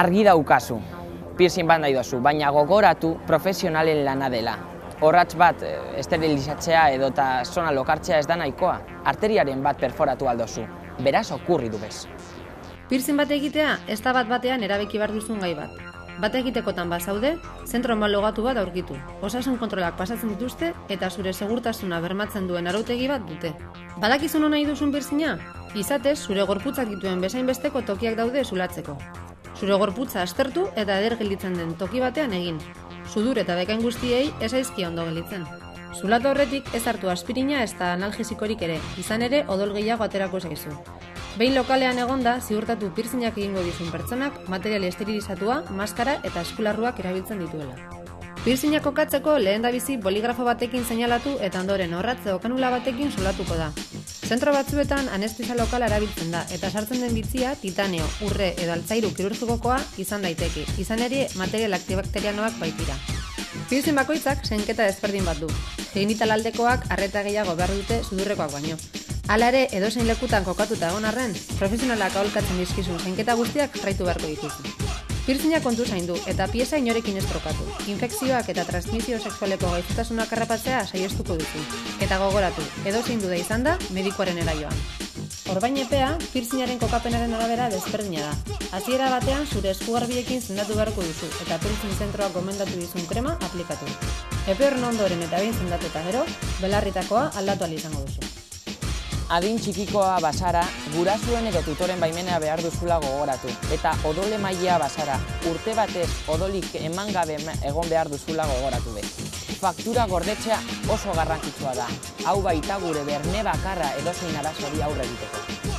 Argi daukazu, piercing bat nahi dozu, baina gogoratu profesionalen lana dela. Horratz bat esterilizatzea edota zona lokartzea ez da nahikoa. Arteriaren bat perforatu aldozu, beraz okurri du bez. Piercing bat egitea, ez da bat batean erabaki behar duzun gai bat. Bat egitekotan bazaude, zentro homologatu bat aurkitu. Osasun kontrolak pasatzen dituzte eta zure segurtasuna bermatzen duen arautegi bat dute. Badakizu non nahi duzun piercinga? Izatez, zure gorputzak dituen bezain besteko tokiak daude zulatzeko. Zure gorputza aztertu eta eder gelditzen den toki batean egin. Sudur eta bekain guztiei ez aizkia ondo gelditzen. Zulatu horretik ez hartu aspirina ez da analgesikorik ere, izan ere odol gehiago aterako zaizu. Behin lokalean egonda, ziurtatu piercingak egingo dizun pertsonak material esterilizatua, maskara eta eskularruak erabiltzen dituela. Piercingak kokatzeko lehendabizi boligrafo batekin seinalatu eta ondoren orratze kanula batekin solatuko da. Zentro batzuetan anestezia lokala erabiltzen da eta sartzen den bitzia titaneo, urre edo altzairu kirurgikokoa izan daiteke, izan ere material antibakterianoak baitira. Piercing bakoitzak zainketa desberdin bat du. Genital aldekoak arreta gehiago behar dute sudurrekoak baino. Hala ere, edozein lekutan kokatuta egon arren, profesionalak aholkatzen dizkizun zainketa guztiak jarraitu beharko dituzu. Piercinga kontu zaindu eta pieza inorekin ez trokatu. Infekzioak eta transmisio sexualeko gaixotasunak harrapatzea saiestuko duzu. Eta gogoratu, edozein duda izan da, medikuaren eraioan. Orbain epea, piercingaren kokapenaren arabera desberdina da. Hasiera batean zure eskugarbiekin zendatu beharko duzu eta piercing zentroak gomendatu dizun krema aplikatu. Epe horren ondoren eta behin zendatu eta gero, belarritakoa aldatu ahal izango duzu. Adin txikikoa bazara, gurasuen edo tutoren baimenea behar duzula gogoratu. Eta odol emailea bazara, urte batez odolik eman gabe egon behar duzula gogoratu be. Faktura gordetzea oso garrantzitsua da. Hau baita gure berne bakarra edozein arazori aurre egiteko.